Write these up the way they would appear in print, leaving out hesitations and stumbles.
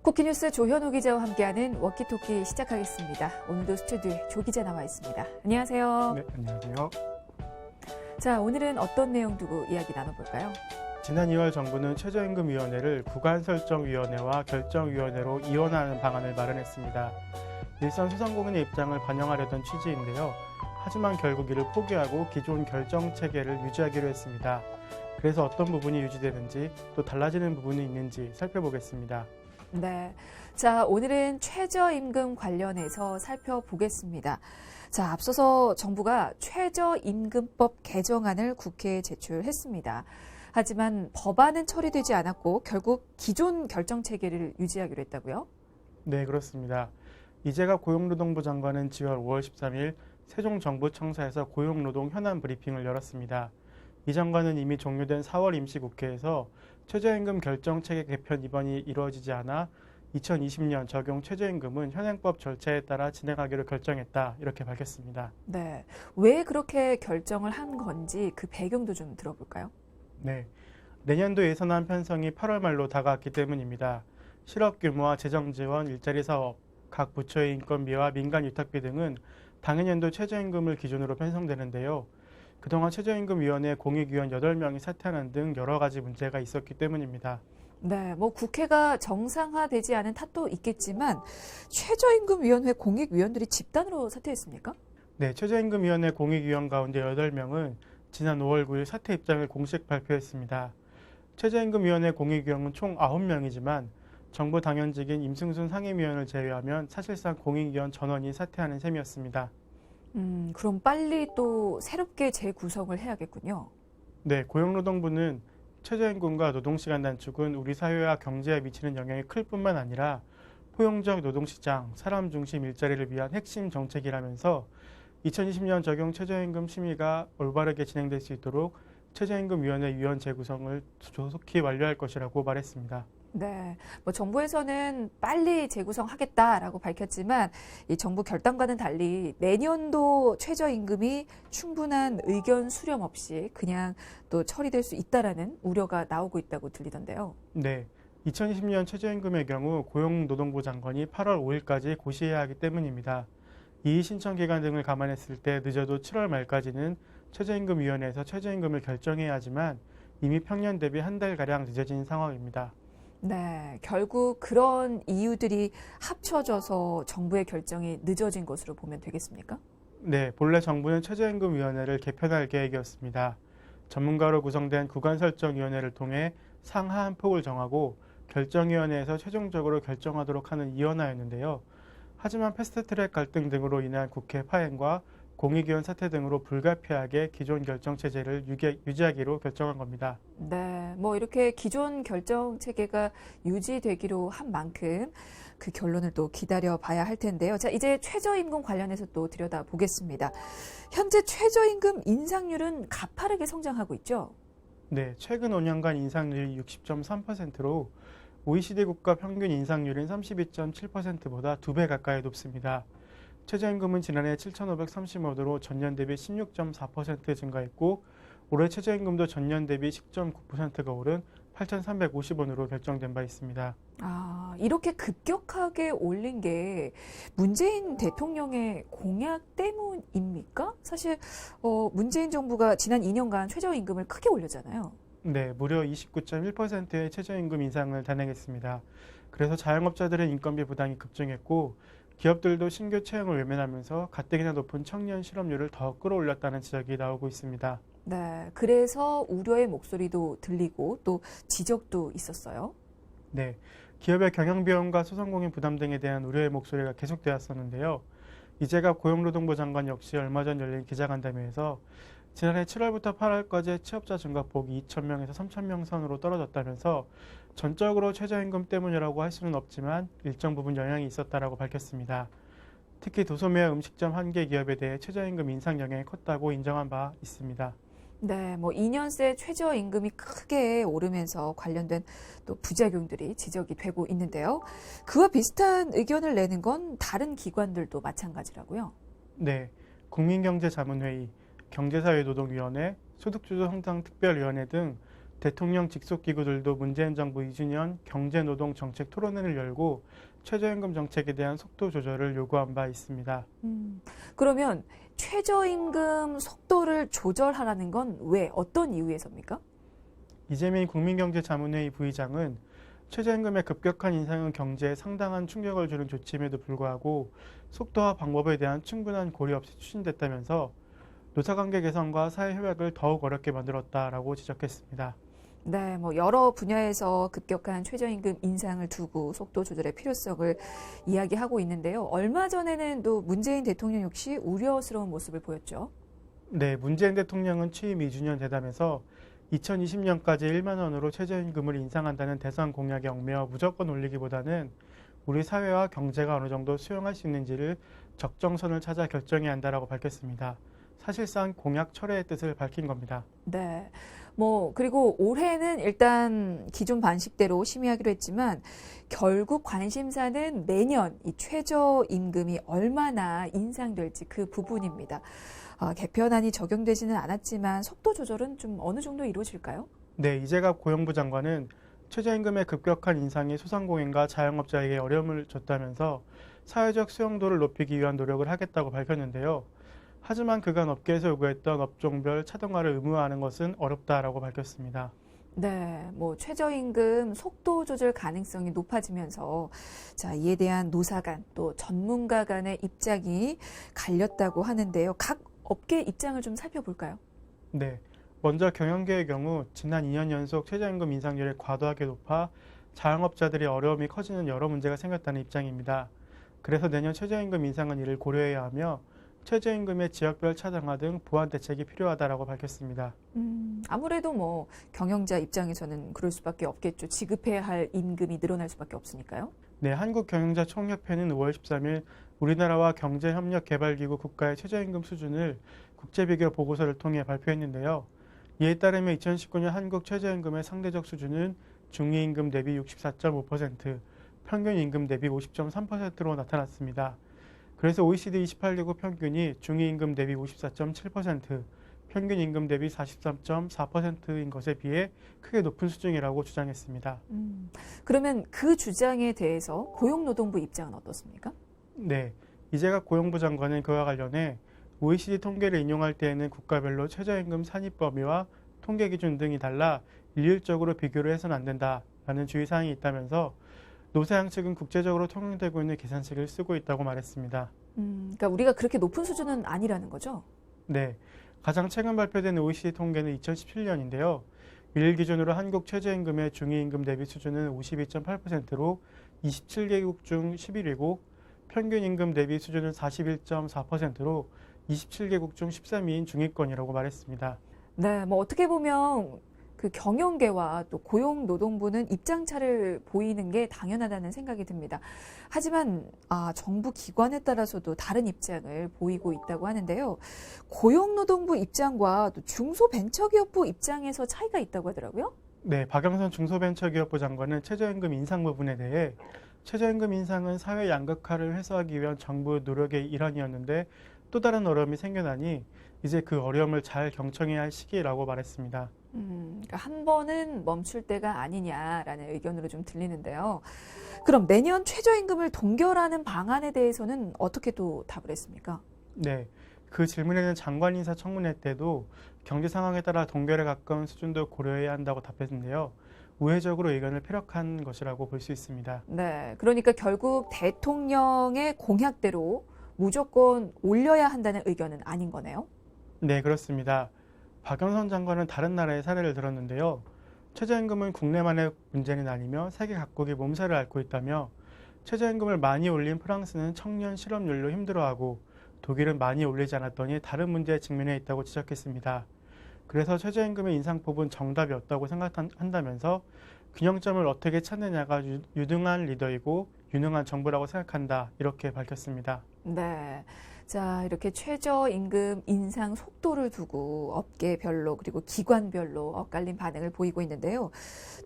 쿠키뉴스 조현우 기자와 함께하는 워키토키 시작하겠습니다. 오늘도 스튜디오에 조 기자 나와 있습니다. 안녕하세요. 네, 안녕하세요. 자, 오늘은 어떤 내용 두고 이야기 나눠볼까요? 지난 2월 정부는 최저임금위원회를 구간설정위원회와 결정위원회로 이원하는 방안을 마련했습니다. 일선 소상공인의 입장을 반영하려던 취지인데요. 하지만 결국 이를 포기하고 기존 결정체계를 유지하기로 했습니다. 그래서 어떤 부분이 유지되는지 또 달라지는 부분이 있는지 살펴보겠습니다. 네. 자, 오늘은 최저임금 관련해서 살펴보겠습니다. 자, 앞서서 정부가 최저임금법 개정안을 국회에 제출했습니다. 하지만 법안은 처리되지 않았고 결국 기존 결정체계를 유지하기로 했다고요? 네, 그렇습니다. 이재갑 고용노동부 장관은 지난 5월 13일 세종정부청사에서 고용노동 현안 브리핑을 열었습니다. 이 장관은 이미 종료된 4월 임시국회에서 최저임금 결정체계 개편 입안이 이루어지지 않아 2020년 적용 최저임금은 현행법 절차에 따라 진행하기로 결정했다, 이렇게 밝혔습니다. 네, 왜 그렇게 결정을 한 건지 그 배경도 좀 들어볼까요? 네, 내년도 예산안 편성이 8월 말로 다가왔기 때문입니다. 실업 규모와 재정 지원, 일자리 사업, 각 부처의 인건비와 민간 위탁비 등은 당해년도 최저임금을 기준으로 편성되는데요. 그동안 최저임금위원회 공익위원 8명이 사퇴하는 등 여러 가지 문제가 있었기 때문입니다. 네, 뭐 국회가 정상화되지 않은 탓도 있겠지만 최저임금위원회 공익위원들이 집단으로 사퇴했습니까? 네, 최저임금위원회 공익위원 가운데 8명은 지난 5월 9일 사퇴 입장을 공식 발표했습니다. 최저임금위원회 공익위원은 총 9명이지만 정부 당연직인 임승순 상임위원을 제외하면 사실상 공익위원 전원이 사퇴하는 셈이었습니다. 그럼 빨리 또 새롭게 재구성을 해야겠군요. 네, 고용노동부는 최저임금과 노동시간 단축은 우리 사회와 경제에 미치는 영향이 클 뿐만 아니라 포용적 노동시장, 사람 중심 일자리를 위한 핵심 정책이라면서 2020년 적용 최저임금 심의가 올바르게 진행될 수 있도록 최저임금위원회 위원 재구성을 조속히 완료할 것이라고 말했습니다. 네, 뭐 정부에서는 빨리 재구성하겠다라고 밝혔지만 이 정부 결단과는 달리 내년도 최저임금이 충분한 의견 수렴 없이 그냥 또 처리될 수 있다라는 우려가 나오고 있다고 들리던데요. 네, 2020년 최저임금의 경우 고용노동부 장관이 8월 5일까지 고시해야 하기 때문입니다. 이의 신청 기간 등을 감안했을 때 늦어도 7월 말까지는 최저임금위원회에서 최저임금을 결정해야 하지만 이미 평년 대비 한 달가량 늦어진 상황입니다. 네, 결국 그런 이유들이 합쳐져서 정부의 결정이 늦어진 것으로 보면 되겠습니까? 네, 본래 정부는 최저임금위원회를 개편할 계획이었습니다. 전문가로 구성된 구간설정위원회를 통해 상하한 폭을 정하고 결정위원회에서 최종적으로 결정하도록 하는 이원화였는데요. 하지만 패스트트랙 갈등 등으로 인한 국회 파행과 공익위원 사퇴 등으로 불가피하게 기존 결정체제를 유지하기로 결정한 겁니다. 네, 뭐 이렇게 기존 결정체계가 유지되기로 한 만큼 그 결론을 또 기다려봐야 할 텐데요. 자, 이제 최저임금 관련해서 또 들여다보겠습니다. 현재 최저임금 인상률은 가파르게 성장하고 있죠? 네, 최근 5년간 인상률이 60.3%로 OECD 국가 평균 인상률인 32.7%보다 2배 가까이 높습니다. 최저임금은 지난해 7,530원으로 전년 대비 16.4% 증가했고 올해 최저임금도 전년 대비 10.9%가 오른 8,350원으로 결정된 바 있습니다. 아, 이렇게 급격하게 올린 게 문재인 대통령의 공약 때문입니까? 사실 문재인 정부가 지난 2년간 최저임금을 크게 올렸잖아요. 네, 무려 29.1%의 최저임금 인상을 단행했습니다. 그래서 자영업자들의 인건비 부담이 급증했고 기업들도 신규 채용을 외면하면서 가뜩이나 높은 청년 실업률을 더 끌어올렸다는 지적이 나오고 있습니다. 네, 그래서 우려의 목소리도 들리고 또 지적도 있었어요. 네, 기업의 경영비용과 소상공인 부담 등에 대한 우려의 목소리가 계속되었었는데요. 이재갑 고용노동부 장관 역시 얼마 전 열린 기자간담회에서 지난해 7월부터 8월까지 취업자 증가폭이 2,000명에서 3,000명 선으로 떨어졌다면서 전적으로 최저임금 때문이라고 할 수는 없지만 일정 부분 영향이 있었다라고 밝혔습니다. 특히 도소매와 음식점 한 개 기업에 대해 최저임금 인상 영향이 컸다고 인정한 바 있습니다. 네, 뭐 2년 새 최저임금이 크게 오르면서 관련된 또 부작용들이 지적이 되고 있는데요. 그와 비슷한 의견을 내는 건 다른 기관들도 마찬가지라고요. 네, 국민경제자문회의, 경제사회노동위원회, 소득주도 성장특별위원회 등 대통령 직속 기구들도 문재인 정부 2주년 경제노동정책 토론회를 열고 최저임금 정책에 대한 속도 조절을 요구한 바 있습니다. 그러면 최저임금 속도를 조절하라는 건 왜, 어떤 이유에서입니까? 이재민 국민경제자문회의 부의장은 최저임금의 급격한 인상은 경제에 상당한 충격을 주는 조치임에도 불구하고 속도와 방법에 대한 충분한 고려 없이 추진됐다면서 노사관계 개선과 사회 협약을 더욱 어렵게 만들었다라고 지적했습니다. 네, 여러 분야에서 급격한 최저임금 인상을 두고 속도 조절의 필요성을 이야기하고 있는데요. 얼마 전에는 또 문재인 대통령 역시 우려스러운 모습을 보였죠. 네, 문재인 대통령은 취임 2주년 대담에서 2020년까지 1만 원으로 최저임금을 인상한다는 대선 공약에 얽매여 무조건 올리기보다는 우리 사회와 경제가 어느 정도 수용할 수 있는지를 적정선을 찾아 결정해야 한다라고 밝혔습니다. 사실상 공약 철회의 뜻을 밝힌 겁니다. 네. 그리고 올해는 일단 기존 반식대로 심의하기로 했지만 결국 관심사는 내년 이 최저임금이 얼마나 인상될지 그 부분입니다. 개편안이 적용되지는 않았지만 속도 조절은 좀 어느 정도 이루어질까요? 네, 이재갑 고용부 장관은 최저임금의 급격한 인상이 소상공인과 자영업자에게 어려움을 줬다면서 사회적 수용도를 높이기 위한 노력을 하겠다고 밝혔는데요. 하지만 그간 업계에서 요구했던 업종별 차등화를 의무화하는 것은 어렵다라고 밝혔습니다. 네, 최저임금 속도 조절 가능성이 높아지면서 이에 대한 노사 간 또 전문가 간의 입장이 갈렸다고 하는데요. 각 업계 입장을 좀 살펴볼까요? 네, 먼저 경영계의 경우 지난 2년 연속 최저임금 인상률이 과도하게 높아 자영업자들의 어려움이 커지는 여러 문제가 생겼다는 입장입니다. 그래서 내년 최저임금 인상은 이를 고려해야 하며 최저임금의 지역별 차등화 등 보완 대책이 필요하다라고 밝혔습니다. 아무래도 경영자 입장에서는 그럴 수밖에 없겠죠. 지급해야 할 임금이 늘어날 수밖에 없으니까요. 네, 한국경영자총협회는 5월 13일 우리나라와 경제협력개발기구 국가의 최저임금 수준을 국제비교 보고서를 통해 발표했는데요. 이에 따르면 2019년 한국 최저임금의 상대적 수준은 중위임금 대비 64.5%, 평균임금 대비 50.3%로 나타났습니다. 그래서 OECD 28개국 평균이 중위임금 대비 54.7%, 평균임금 대비 43.4%인 것에 비해 크게 높은 수준이라고 주장했습니다. 그러면 그 주장에 대해서 고용노동부 입장은 어떻습니까? 네, 이재갑 고용부 장관은 그와 관련해 OECD 통계를 인용할 때에는 국가별로 최저임금 산입 범위와 통계 기준 등이 달라 일률적으로 비교를 해서는 안 된다라는 주의사항이 있다면서 노사양 측은 국제적으로 통용되고 있는 계산식을 쓰고 있다고 말했습니다. 그러니까 우리가 그렇게 높은 수준은 아니라는 거죠? 네, 가장 최근 발표된 OECD 통계는 2017년인데요. 일 기준으로 한국 최저임금의 중위임금 대비 수준은 52.8%로 27개국 중 11위고 평균임금 대비 수준은 41.4%로 27개국 중 13위인 중위권이라고 말했습니다. 네, 어떻게 보면 그 경영계와 또 고용노동부는 입장차를 보이는 게 당연하다는 생각이 듭니다. 하지만 정부 기관에 따라서도 다른 입장을 보이고 있다고 하는데요. 고용노동부 입장과 또 중소벤처기업부 입장에서 차이가 있다고 하더라고요. 네, 박영선 중소벤처기업부 장관은 최저임금 인상 부분에 대해 최저임금 인상은 사회 양극화를 해소하기 위한 정부 노력의 일환이었는데 또 다른 어려움이 생겨나니 이제 그 어려움을 잘 경청해야 할 시기라고 말했습니다. 그러니까 한 번은 멈출 때가 아니냐라는 의견으로 좀 들리는데요. 그럼 내년 최저임금을 동결하는 방안에 대해서는 어떻게 또 답을 했습니까? 네, 그 질문에는 장관 인사 청문회 때도 경제 상황에 따라 동결에 가까운 수준도 고려해야 한다고 답했는데요. 우회적으로 의견을 피력한 것이라고 볼 수 있습니다. 네, 그러니까 결국 대통령의 공약대로 무조건 올려야 한다는 의견은 아닌 거네요. 네, 그렇습니다. 박영선 장관은 다른 나라의 사례를 들었는데요. 최저임금은 국내만의 문제는 아니며 세계 각국이 몸살을 앓고 있다며 최저임금을 많이 올린 프랑스는 청년 실업률로 힘들어하고 독일은 많이 올리지 않았더니 다른 문제에 직면해 있다고 지적했습니다. 그래서 최저임금의 인상법은 정답이 없다고 생각한다면서 균형점을 어떻게 찾느냐가 유능한 리더이고 유능한 정부라고 생각한다 이렇게 밝혔습니다. 네. 자, 이렇게 최저임금 인상 속도를 두고 업계별로 그리고 기관별로 엇갈린 반응을 보이고 있는데요.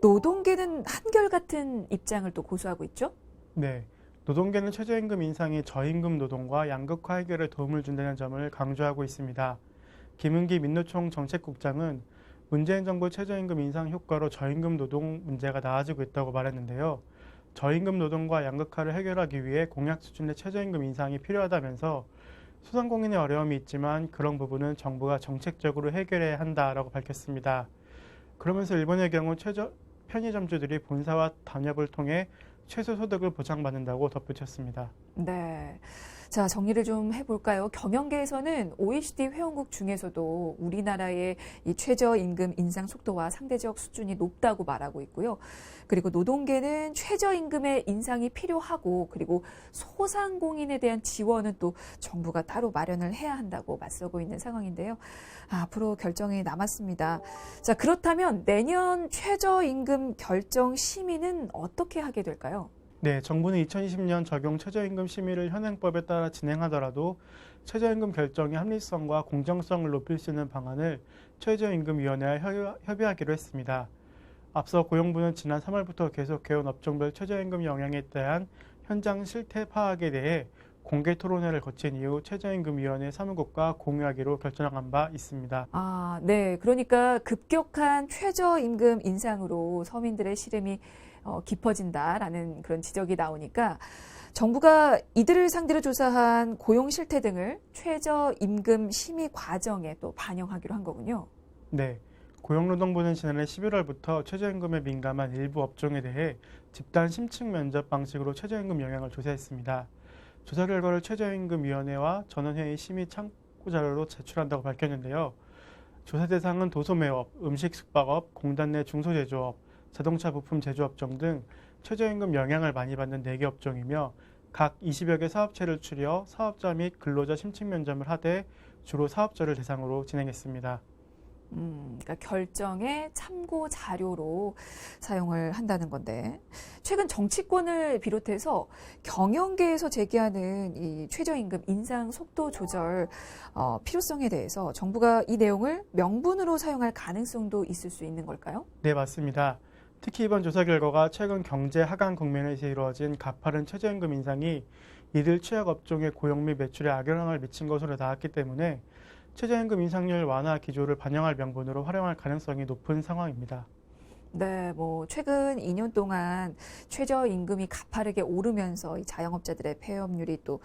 노동계는 한결같은 입장을 또 고수하고 있죠? 네. 노동계는 최저임금 인상이 저임금 노동과 양극화 해결에 도움을 준다는 점을 강조하고 있습니다. 김은기 민노총 정책국장은 문재인 정부 최저임금 인상 효과로 저임금 노동 문제가 나아지고 있다고 말했는데요. 저임금 노동과 양극화를 해결하기 위해 공약 수준의 최저임금 인상이 필요하다면서 소상공인의 어려움이 있지만 그런 부분은 정부가 정책적으로 해결해야 한다라고 밝혔습니다. 그러면서 일본의 경우 편의점주들이 본사와 단협을 통해 최소소득을 보장받는다고 덧붙였습니다. 네. 자, 정리를 좀 해볼까요? 경영계에서는 OECD 회원국 중에서도 우리나라의 이 최저임금 인상 속도와 상대적 수준이 높다고 말하고 있고요. 그리고 노동계는 최저임금의 인상이 필요하고 그리고 소상공인에 대한 지원은 또 정부가 따로 마련을 해야 한다고 맞서고 있는 상황인데요. 앞으로 결정이 남았습니다. 자, 그렇다면 내년 최저임금 결정 심의는 어떻게 하게 될까요? 네, 정부는 2020년 적용 최저임금 심의를 현행법에 따라 진행하더라도 최저임금 결정의 합리성과 공정성을 높일 수 있는 방안을 최저임금위원회와 협의하기로 했습니다. 앞서 고용부는 지난 3월부터 계속해온 업종별 최저임금 영향에 대한 현장 실태 파악에 대해 공개 토론회를 거친 이후 최저임금위원회 사무국과 공유하기로 결정한 바 있습니다. 네. 그러니까 급격한 최저임금 인상으로 서민들의 시름이 깊어진다라는 그런 지적이 나오니까 정부가 이들을 상대로 조사한 고용 실태 등을 최저임금 심의 과정에 또 반영하기로 한 거군요. 네. 고용노동부는 지난해 11월부터 최저임금에 민감한 일부 업종에 대해 집단 심층 면접 방식으로 최저임금 영향을 조사했습니다. 조사 결과를 최저임금위원회와 전원회의 심의 참고 자료로 제출한다고 밝혔는데요. 조사 대상은 도소매업, 음식 숙박업, 공단 내 중소제조업, 자동차 부품 제조업종 등 최저임금 영향을 많이 받는 4개 업종이며 각 20여 개 사업체를 추려 사업자 및 근로자 심층 면접을 하되 주로 사업자를 대상으로 진행했습니다. 그러니까 결정의 참고 자료로 사용을 한다는 건데 최근 정치권을 비롯해서 경영계에서 제기하는 이 최저임금 인상 속도 조절 필요성에 대해서 정부가 이 내용을 명분으로 사용할 가능성도 있을 수 있는 걸까요? 네, 맞습니다. 특히 이번 조사 결과가 최근 경제 하강 국면에서 이루어진 가파른 최저임금 인상이 이들 취약 업종의 고용 및 매출에 악영향을 미친 것으로 나왔기 때문에 최저임금 인상률 완화 기조를 반영할 명분으로 활용할 가능성이 높은 상황입니다. 네, 최근 2년 동안 최저임금이 가파르게 오르면서 이 자영업자들의 폐업률이 또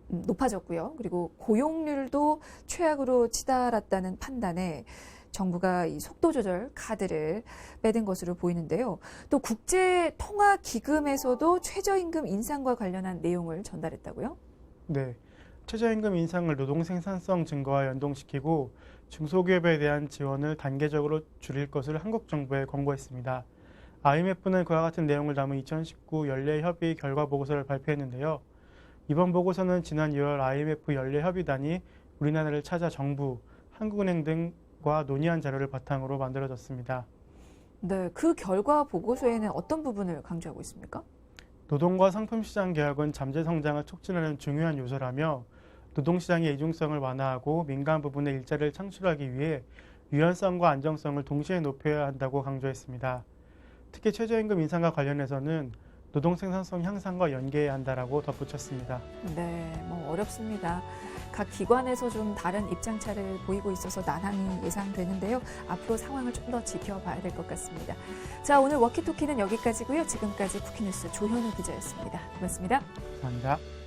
높아졌고요. 그리고 고용률도 최악으로 치달았다는 판단에 정부가 이 속도 조절 카드를 빼든 것으로 보이는데요. 또 국제통화기금에서도 최저임금 인상과 관련한 내용을 전달했다고요? 네. 최저임금 인상을 노동 생산성 증가와 연동시키고 중소기업에 대한 지원을 단계적으로 줄일 것을 한국 정부에 권고했습니다. IMF는 그와 같은 내용을 담은 2019 연례협의 결과 보고서를 발표했는데요. 이번 보고서는 지난 2월 IMF 연례협의단이 우리나라를 찾아 정부, 한국은행 등과 논의한 자료를 바탕으로 만들어졌습니다. 네, 그 결과 보고서에는 어떤 부분을 강조하고 있습니까? 노동과 상품시장 개혁은 잠재 성장을 촉진하는 중요한 요소라며 노동시장의 이중성을 완화하고 민간 부분의 일자리를 창출하기 위해 유연성과 안정성을 동시에 높여야 한다고 강조했습니다. 특히 최저임금 인상과 관련해서는 노동 생산성 향상과 연계해야 한다라고 덧붙였습니다. 네, 어렵습니다. 각 기관에서 좀 다른 입장차를 보이고 있어서 난항이 예상되는데요. 앞으로 상황을 좀 더 지켜봐야 될 것 같습니다. 자, 오늘 워키토키는 여기까지고요. 지금까지 쿠키뉴스 조현우 기자였습니다. 고맙습니다. 감사합니다.